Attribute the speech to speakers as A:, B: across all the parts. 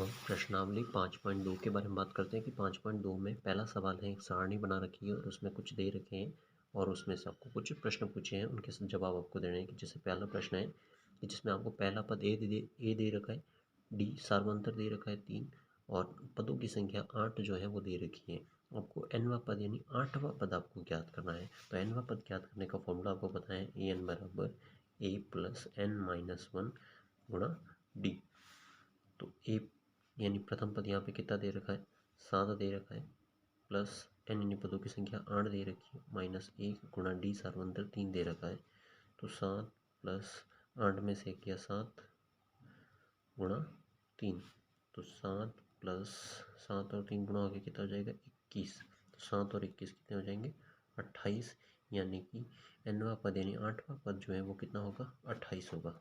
A: अब प्रश्नावली 5.2 के बारे में बात करते हैं कि 5.2 में पहला सवाल है, एक सारणी बना रखी है और उसमें कुछ दे रखे हैं और उसमें से आपको कुछ प्रश्न पूछे हैं, उनके जवाब आपको देने हैं। कि जैसे पहला प्रश्न है कि जिसमें आपको पहला पद ए दे रखा है, डी सार्वंतर दे रखा है 3 और पदों की संख्या 8 जो है वो दे रखी है। आपको nवां पद यानी 8वां पद आपको ज्ञात करना है। तो nवां पद ज्ञात करने का फॉर्मूला आपको पता है, ए एन बराबर ए प्लस एन माइनस 1 गुणा डी। तो ए यानी प्रथम पद यहाँ पे कितना दे रखा है, 7 दे रखा है, प्लस एन यानी पदों की संख्या 8 दे रखी है, माइनस 1 गुणा डी सार्वंतर 3 दे रखा है। तो 7 प्लस 8 में से किया 7 गुणा 3, तो 7 प्लस 7 और 3 गुणा होकर कितना हो जाएगा 21। तो 7 और 21 कितने हो जाएंगे 28, यानी कि nवां पद यानी 8वां पद जो है वो कितना होगा 28 होगा।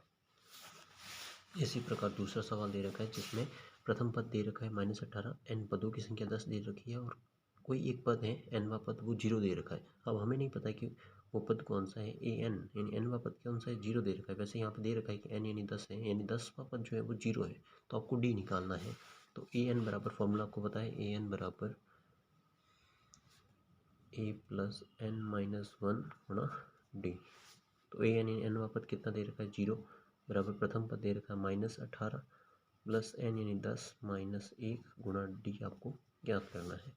A: इसी प्रकार दूसरा सवाल दे रखा है जिसमें प्रथम पद दे रखा है -18, एन पदों की संख्या 10 दे रखी है और कोई एक पद है nवां पद वो 0 दे रखा है। अब हमें नहीं पता कि वो पद कौन सा है, ए एन यानी nवां पद कौन सा है, 0 दे रखा है। वैसे यहाँ पे दे रखा है कि n यानी 10 है, यानी 10वां पद जो है वो 0 है, तो आपको डी निकालना है। तो ए एन बराबर फॉर्मूला आपको पता है, ए एन बराबर ए प्लस एन माइनस 1 गुणा डी। तो ए यानी nवां पद कितना दे रखा है 0 बराबर प्रथम पद दे रखा है -18 प्लस एन यानी 10 माइनस 1 गुणा डी आपको ज्ञात करना है।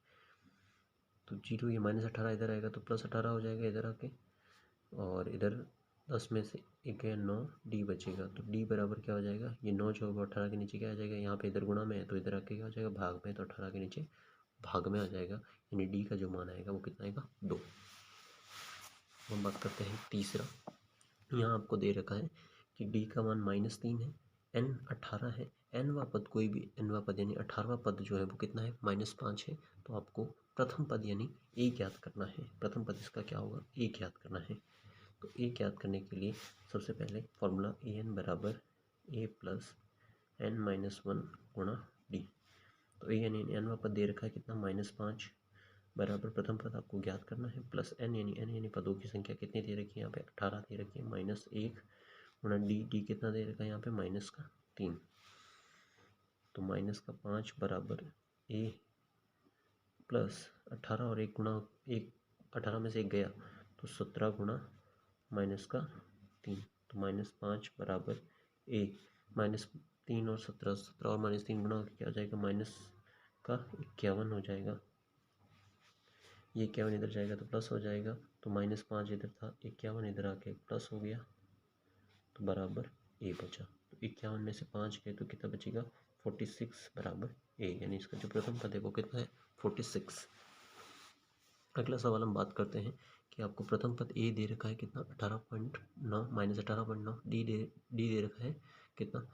A: तो 0 ये -18 इधर आएगा तो +18 हो जाएगा इधर आके, और इधर 10 में से 1 है 9, डी बचेगा। तो डी बराबर क्या हो जाएगा, ये 9 जो होगा 18 के नीचे क्या आ जाएगा, यहाँ पे इधर गुणा में है तो इधर आके क्या हो जाएगा भाग में, तो 18 के नीचे भाग में आ जाएगा, यानी डी का जो मान आएगा वो कितना आएगा 2। हम बात करते हैं तीसरा। यहाँ आपको दे रखा है कि डी का मान -3 है, एन 18 है, nवां पद कोई भी nवां पद यानी 18वां पद जो है वो कितना है -5 है। तो आपको प्रथम पद यानी ए ज्ञात करना है। प्रथम पद इसका क्या होगा, ए ज्ञात करना है। तो ए ज्ञात करने के लिए सबसे पहले फॉर्मूला ए एन बराबर ए प्लस एन माइनस 1 गुणा डी। तो ए यानी nवां पद दे रखा है कितना -5 बराबर प्रथम पद आपको ज्ञात करना है, प्लस एन यानी पदों की संख्या कितनी दे रखी है यहाँ पे 18 दे रखी है, -1 गुणा डी कितना दे रखा है यहाँ पे -3। तो -5 बराबर ए प्लस 18 और 1 गुणा 1, 18 में से 1 गया तो 17 गुणा -3। तो -5 बराबर ए, -3 और 17, 17 और -3 गुणा क्या हो जाएगा -51 हो जाएगा। ये 51 इधर जाएगा तो प्लस हो जाएगा, तो -5 इधर था, 51 इधर आके प्लस हो गया, तो बराबर ए बचा। तो 51 में से 5 गए तो कितना बचेगा 46 बराबर ए, यानी इसका जो प्रथम पद है वो कितना है 46। अगला सवाल हम बात करते हैं कि आपको प्रथम पद ए दे रखा है कितना 18.9 -18.9, डी दे रखा है कितना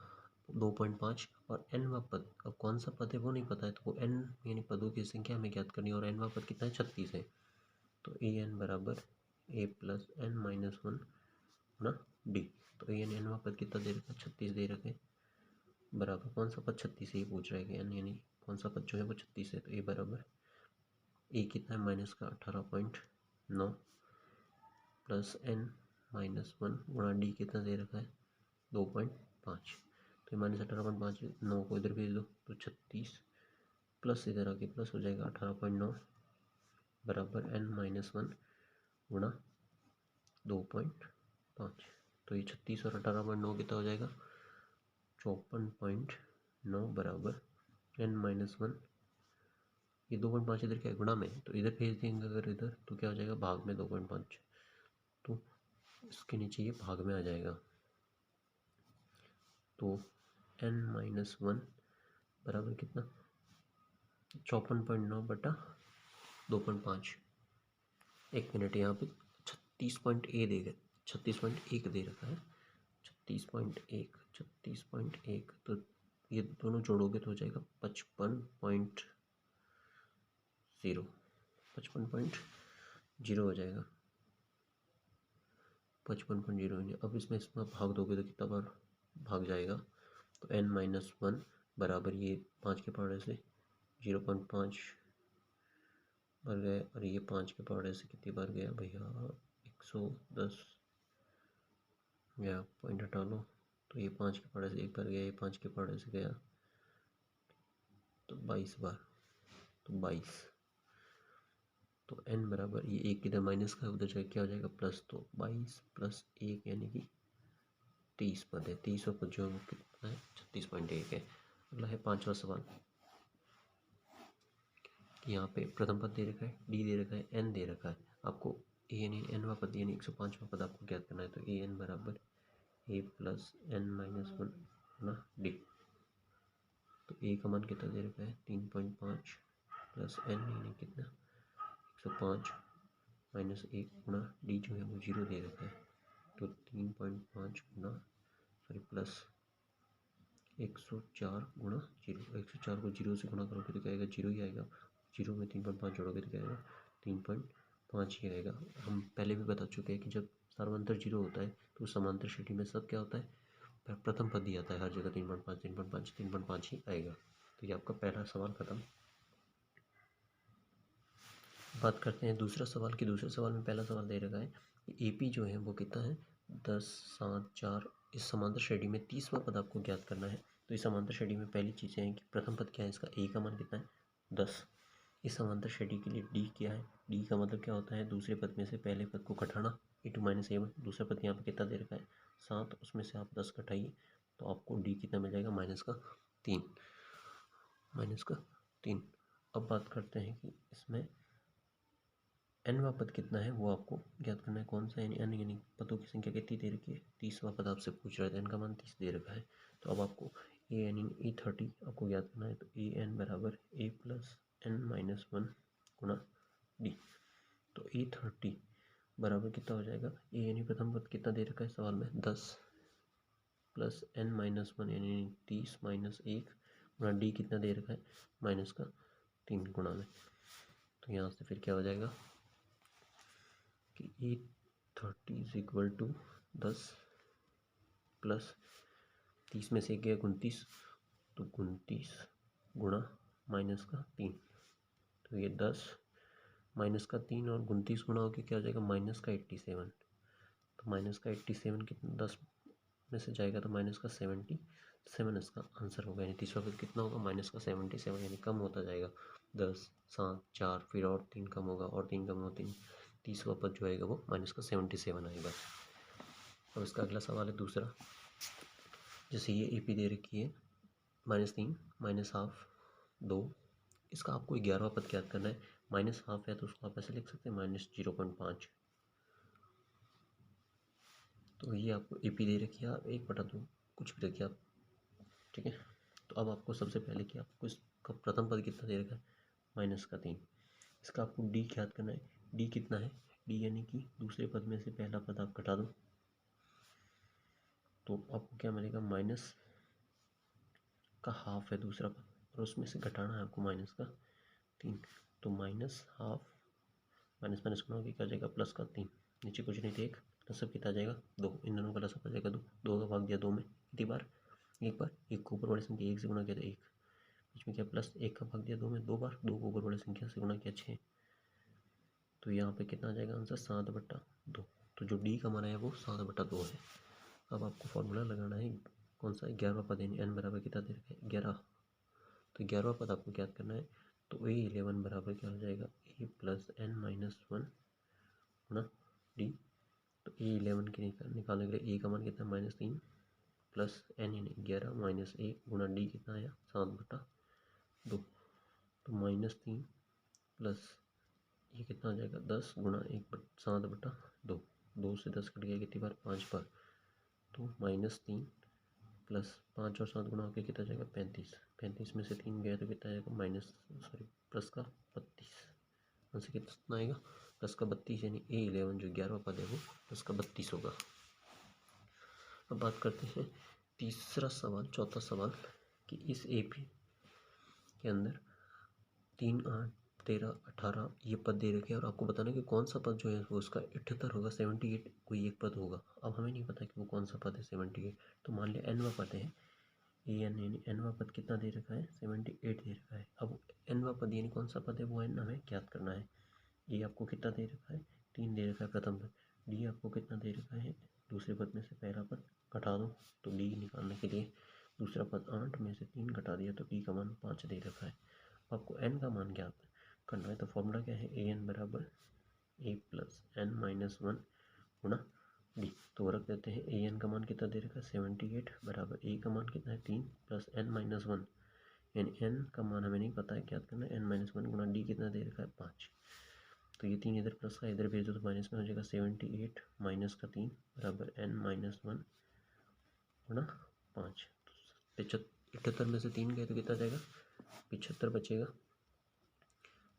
A: 2.5 और nवां पद, अब कौन सा पद है वो नहीं पता है, तो वो n यानी पदों की संख्या हमें ज्ञात करनी है और nवां पद कितना है 36 है। तो ए एन बराबर ए प्लस एन माइनस 1 गुणा डी। तो ए एन nवां पद कितना दे रखा है 36 दे रखे, बराबर कौन सा पद 36 है ये पूछ रहा है कि n यानी कौन सा पद जो है वो 36 है। तो ए बराबर ए कितना है माइनस का 18.9 प्लस एन माइनस 1 गुणा डी कितना दे रखा है 2.5। तो -18.5, 9 को इधर भेज दो तो 36 प्लस इधर आके प्लस हो जाएगा 18.9 बराबर एन माइनस 1 गुणा 2.5। तो ये 36 और 18.9 कितना हो जाएगा 54.9 बराबर एन माइनस 1, ये 2.5 इधर क्या गुणा में, तो इधर भेज देंगे अगर इधर तो क्या हो जाएगा भाग में 2.5, तो इसके नीचे ये भाग में आ जाएगा। तो n माइनस 1 बराबर कितना 54.9 बटा 2.5। एक मिनट, यहाँ पे 36.1 दे रखा है, 36.1 तो ये दोनों जोड़ोगे तो हो जाएगा 55.0 हो जाएगा 55.0। अब इसमें भाग दोगे तो कितना बार भाग जाएगा, तो n माइनस 1 बराबर ये 5 के पहाड़े से 0.5 बार गया, और ये 5 के पहाड़े से कितनी बार गया भैया 110 गया, पॉइंट हटा लो, तो ये 5 के पहाड़े से 1 बार गया, ये 5 के पहाड़े से गया तो 22 बार, तो 22। तो n बराबर ये एक किधर माइनस का उधर जाए क्या हो जाएगा प्लस, तो 22 प्लस 1 यानी कि 23 पद है। 23वां पद जो है वो कितना है 36.1 है। अगला है 5वां सवाल। यहाँ पे प्रथम पद दे रखा है, डी दे रखा है, एन दे रखा है। आपको ए यानी एनवा पद यानी 105वां पद आपको ज्ञात करना है। तो ए एन बराबर ए प्लस एन माइनस 1 ना डी। तो ए का मान कितना दे रखा है 3.5 प्लस एन यानी कितना 105 माइनस 1 गुणा डी जो है वो 0 दे रखा है। तो 3.5 गुणा प्लस 104 गुणा 0। 104 को 0 से गुणा करोगे तो क्या आएगा 0 ही आएगा। 0 में 3.5 जोड़ोगे तो क्या आएगा 3.5 ही आएगा। हम पहले भी बता चुके हैं कि जब सर्वांतर 0 होता है तो समांतर श्रेणी में सब क्या होता है प्रथम पद ही आता है। हर जगह 3.5 3.5 3.5 ही आएगा। तो ये आपका पहला सवाल खत्म। बात करते हैं दूसरा सवाल की। दूसरे सवाल में पहला सवाल दे रखा है ए पी जो है वो कितना है 10 7 4। इस समांतर श्रेणी में 30वां पद आपको ज्ञात करना है। तो इस समांतर श्रेणी में पहली चीज़ें हैं कि प्रथम पद क्या है इसका ए का मान कितना है 10। इस समांतर श्रेणी के लिए डी क्या है, डी का मतलब क्या होता है दूसरे पद में से पहले पद को घटाना ए2 माइनस ए1। दूसरा पद यहाँ पे कितना दे रखा है 7, उसमें से आप 10 घटाइए तो आपको डी कितना मिल जाएगा -3। -3। अब बात करते हैं कि इसमें एनवा पद कितना है वो आपको ज्ञात करना है। कौन सा यानी पदों की संख्या कितनी दे रखी है 30वां पद आपसे पूछ रहा है। एन का मान 30 दे रखा है। तो अब आपको ए यानी E30 आपको ज्ञात करना है। तो ए एन बराबर ए प्लस एन माइनस 1 गुणा डी। तो E30 बराबर कितना हो जाएगा ए यानी प्रथम पद कितना दे रखा है सवाल में 10 प्लस एन माइनस 1 यानी 30 माइनस 1 गुणा डी कितना दे रखा है -3 गुणा में। तो यहाँ से फिर क्या हो जाएगा कि E30 is equal to 10 plus 30 में से एक गया 29, तो 29 गुणा -3। तो ये 10 -3 और 29 गुणा होकर क्या हो जाएगा -87। तो -87 कितना 10 में से जाएगा तो -77 इसका आंसर होगा। यानी तीसरा पद कितना होगा -77 यानी कम होता जाएगा 10 7 4 फिर और 3 कम होगा और 3 कम होगा 3। तीसरा पद जो आएगा वो -77 आएगा। अब इसका अगला सवाल है दूसरा। जैसे ये ए पी दे रखी है -3 -12 2। इसका आपको 11वां पद ज्ञात करना है। -12 है तो उसको आप ऐसे लिख सकते हैं -0.5। तो ये आपको ए पी दे रखी है, आप 1/2 कुछ भी रखिए आप, ठीक है। तो अब आपको सबसे पहले कि आपको इसका प्रथम पद कितना दे रखा है -3। इसका आपको डी ज्ञात करना है। डी कितना है डी यानी कि दूसरे पद में से पहला पद आप घटा दो तो आपको क्या मिलेगा माइनस का हाफ है दूसरा पद और उसमें से घटाना है आपको -3। तो -12 माइनस माइनस गुणा होकर क्या आ जाएगा +3। नीचे कुछ नहीं थे एक लसअप कितना आ जाएगा 2। इन दोनों का लसअप आ जाएगा 2। 2 का भाग दिया 2 में कितनी बार एक बार। एक को ऊपर वाली संख्या 1 से गुणा किया तो 1, बीच में क्या प्लस 1 का भाग दिया 2 में 2 बार। 2 को ऊपर वाली संख्या से गुणा किया 6। तो यहाँ पे कितना आ जाएगा आंसर 7/2। तो जो डी का मान है वो 7/2 है। अब आपको फॉर्मूला लगाना है कौन सा 11वां पद यानी एन बराबर कितना दे रखा है 11। तो 11वां पद आपको ज्ञात करना है। तो A11 बराबर क्या हो जाएगा ए प्लस एन माइनस 1 गुणा डी। तो A11 की निकालने के लिए ए का मान कितना -3 प्लस एन यानी 11 माइनस 1 गुणा डी कितना आया 7/2। तो -3 प्लस ये कितना आ जाएगा 10 गुणा 7/2। 2 से 10 कट गया कितनी बार 5 बार। तो -3 प्लस 5 और 7 गुणा होकर कितना जाएगा 35। 35 में से 3 गया तो कितना आएगा प्लस का 32। आंसर कितना आएगा प्लस का 32 यानी A11 जो 11वां पद है वो प्लस का 32 होगा। अब बात करते हैं तीसरा सवाल चौथा सवाल कि इस AP के अंदर 3 8 13 18 ये पद दे रखे हैं और आपको बताना है कि कौन सा पद जो है वो उसका 78 होगा 78 कोई एक पद होगा। अब हमें नहीं पता कि वो कौन सा पद है 78। तो मान लिया एनवा पद है ए एन यानी एनवा पद कितना दे रखा है 78 दे रखा है। अब एनवा पद यानी कौन सा पद है वो एन हमें ज्ञात करना है। ए आपको कितना दे रखा है 3 दे रखा है प्रथम पद। डी आपको कितना दे रखा है दूसरे पद में से पहला पद घटा दो। तो डी निकालने के लिए दूसरा पद 8 में से 3 घटा दिया तो डी का मान 5 दे रखा है। आपको एन का मान ज्ञात करना है, तो फॉर्मूला क्या है, ए एन बराबर ए प्लस एन माइनस 1 गुणा डी। तो रख देते हैं, ए एन का मान कितना दे रखा है 78 बराबर ए का मान कितना है 3 प्लस एन माइनस 1, यानी एन का मान हमें नहीं पता है, ज्ञात करना है एन माइनस 1 गुणा डी कितना दे रखा है 5। तो ये 3 इधर प्लस का इधर भेज दो तो माइनस में हो जाएगा 78 माइनस का 3 बराबर एन माइनस 1 गुणा 5। 78 में से 3 गए तो कितना जाएगा 75 बचेगा।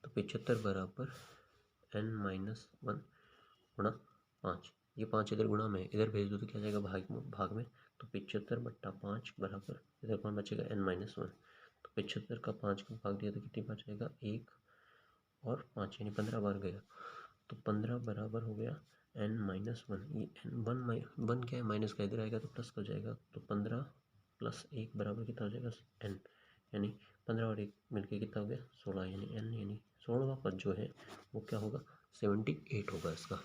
A: तो 75 बराबर एन माइनस 1 गुणा 5। ये 5 इधर गुणा में इधर भेज दो तो क्या जाएगा भाग में। तो 75/5 बराबर इधर कौन बचेगा एन माइनस 1। तो 75 का 5 को भाग दिया तो कितनी बार जाएगा 1 और 5 यानी 15 बार गया। तो 15 बराबर हो गया एन माइनस 1। ये एन वन क्या है माइनस का, इधर आएगा तो प्लस हो जाएगा। तो 15 प्लस 1 बराबर कितना हो जाएगा एन, यानी 15 और 1 मिलके कितना हो गया 16, यानी एन यानी 16वां पद जो है वो क्या होगा 78 होगा इसका।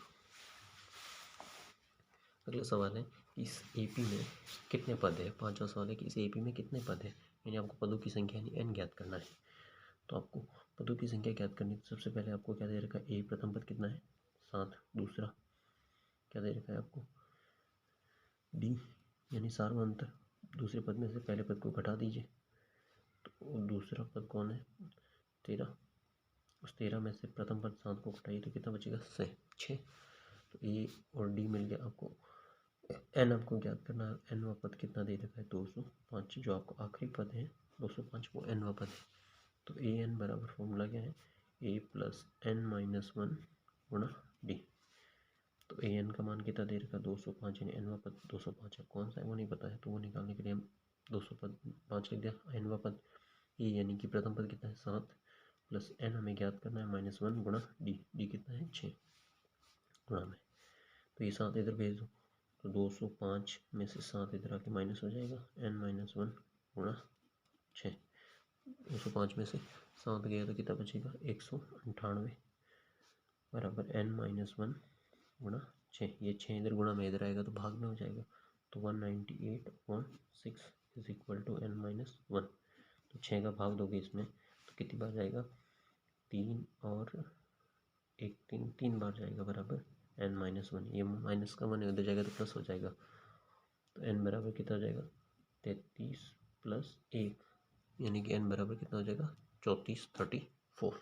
A: अगला सवाल है इस एपी में कितने पद है। 5वां सवाल है कि इस एपी में कितने पद है, यानी आपको पदों की संख्या यानी एन ज्ञात करना है। तो आपको पदों की संख्या ज्ञात करनी, तो सबसे पहले आपको क्या दे रखा है, ए प्रथम पद कितना है 7, दूसरा क्या दे रखा है आपको डी यानी सार्वंतर, दूसरे पद में से पहले पद को घटा दीजिए तो दूसरा पद कौन है 13, उस 13 में से प्रथम पद 7 को घटाइए तो कितना बचेगा 6। तो ए और डी मिल गया आपको। एन आपको ज्ञात करना है, एन वा पद कितना दे रखा है 205, जो आपको आखिरी पद है 205 वो एन वा पद है। तो ए एन बराबर फॉर्मूला क्या है ए प्लस एन माइनस 1 गुणा डी। तो ए एन का मान कितना दे रखा है 205, यानी एन वा पद 205 है, कौन सा है वो नहीं पता है, तो वो निकालने के लिए हम 205 लिख दिया। एन वा पद ए यानी कि प्रथम पद कितना है 7 प्लस एन हमें ज्ञात करना है -1 गुणा डी, डी कितना है 6 गुणा में। तो ये 7 इधर भेज दो तो 205 में से 7 इधर आके माइनस हो जाएगा एन माइनस 1 गुणा 6। 205 में से 7 गया तो कितना बचेगा 198 बराबर एन माइनस 1 गुणा 6। ये 6 इधर गुणा में इधर आएगा तो भाग में हो जाएगा। तो 198/6 is equal to N minus 1। तो 6 का भाग दोगे इसमें तो कितनी बार जाएगा 3 और 1 3 बार जाएगा बराबर एन माइनस 1। ये माइनस का 1 उधर जाएगा तो प्लस हो जाएगा। तो एन बराबर कितना हो जाएगा 33 प्लस 1, यानी कि एन बराबर कितना हो जाएगा 34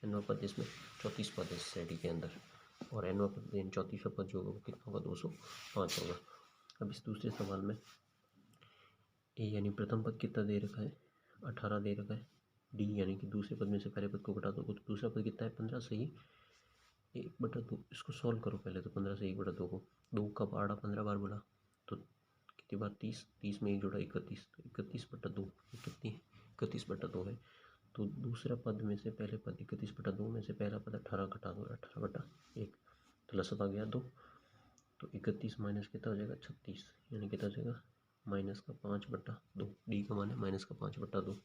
A: एन पद इसमें 34 पद है इस सेटी के अंदर, और एन पद 34वां पद जो होगा वो कितना होगा 205 होगा। अब इस दूसरे सवाल में ए यानी प्रथम पद कितना दे रखा है 18 दे रखा है, डी यानी कि दूसरे पद में से पहले पद को घटा दो तो दूसरा पद कितना है 15 से ही 1/2। इसको सॉल्व करो पहले, तो 15 से 1/2 को 2 का आड़ा 15 बार बोला तो कितनी बार 30 में 1 जोड़ा 31, तो 31/2 कितनी 31/2 है। तो दूसरा पद में से पहले पद 31/2 में से पहला पद 18 घटा दो 18/1 तो लसत आ गया 2। तो 31 माइनस कितना हो जाएगा 36, यानी कितना हो जाएगा माइनस का 5/2। डी का मान है माइनस का 5/2।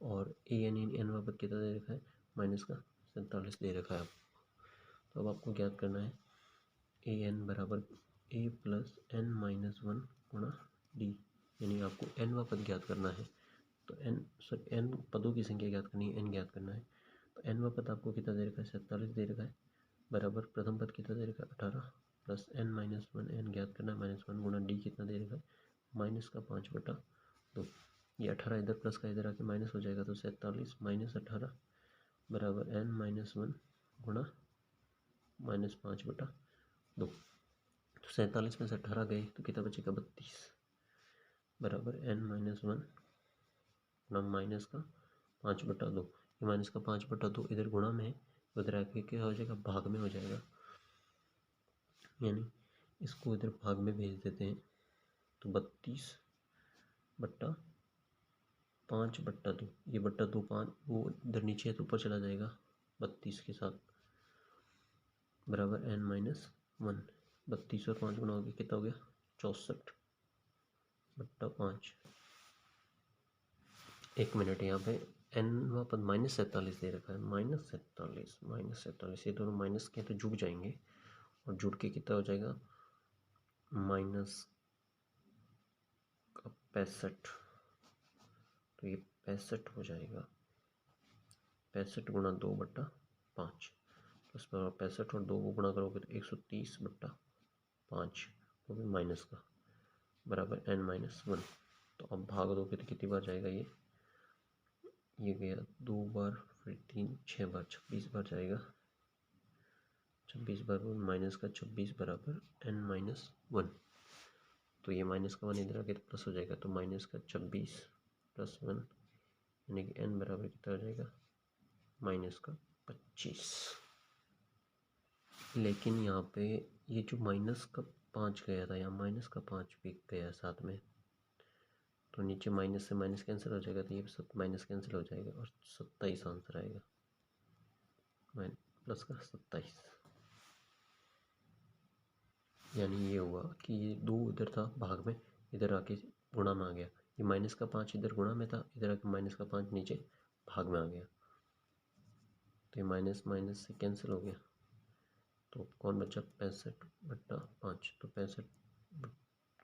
A: और ए एन पद कितना दे रखा है माइनस का 47 दे रखा है। तो अब आपको ज्ञात करना है ए एन बराबर ए प्लस एन माइनस 1 गुणा डी, यानी आपको एन वा पद ज्ञात करना है। तो एन पदों की संख्या ज्ञात करनी है, एन ज्ञात करना है। तो एन वा पद आपको कितना दे रखा है 47 दे रखा है बराबर प्रथम पद कितना दे रखा है 18 प्लस एन माइनस 1, एन ज्ञात करना है -1 गुणा डी कितना दे रखा है माइनस का 5/2। ये 18 इधर प्लस का इधर आके माइनस हो जाएगा तो 47 माइनस 18 बराबर एन माइनस 1 गुणा -5/2। तो 47 में से 18 गए तो कितना बचेगा 32 बराबर एन माइनस 1 गुणा माइनस का 5/2। ये माइनस का 5/2 इधर गुणा में है, उधर आके क्या हो जाएगा भाग में हो जाएगा, यानी इसको इधर भाग में भेज देते हैं तो 32/5/2। ये बट्टा 2 5 वो इधर नीचे है तो ऊपर चला जाएगा 32 के साथ बराबर एन माइनस 1। 32 और 5 गुना हो गया कितना हो गया 64/5। 1 मिनट, यहाँ पे एन वा पद -47 दे रखा है, -47 ये दोनों माइनस के तो जुड़ जाएंगे और जुड़ के कितना हो जाएगा माइनस का 65, तो ये 65 हो जाएगा। 65 गुणा 2/5, तो इस पर 65 और 2 को गुणा करोगे तो 130/5, वो भी माइनस का, बराबर n-1। तो अब भाग दोगे तो कितनी बार जाएगा ये गया 2 बार, फिर 3, 6 बार, 26 बार जाएगा। 26 बार माइनस का 26 बराबर n-1। तो ये माइनस का 1 इधर आके तो प्लस हो जाएगा, तो माइनस का 26 + 1 यानी कि n बराबर कितना हो जाएगा माइनस का 25। लेकिन यहाँ पे ये जो माइनस का 5 गया था, यहाँ माइनस का 5 भी गया साथ में, तो नीचे माइनस से माइनस कैंसिल हो जाएगा, तो ये माइनस कैंसिल हो जाएगा और 27 आंसर आएगा, प्लस का 27। यानी ये हुआ कि ये 2 इधर था भाग में, इधर आके गुणा में आ गया। ये माइनस का 5 इधर गुणा में था, इधर आके माइनस का 5 नीचे भाग में आ गया, तो ये माइनस माइनस से कैंसिल हो गया। तो कौन बचा 65/5, तो 65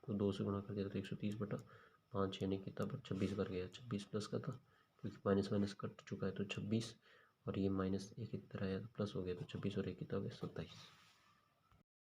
A: को 2 से गुणा कर दिया तो 130/5 यानी कि तब 26 बार गया। 26 प्लस का था क्योंकि माइनस माइनस कट चुका है, तो 26 और ये माइनस एक इधर आया तो प्लस हो गया, तो 26 और 1 कितना हो गया 27।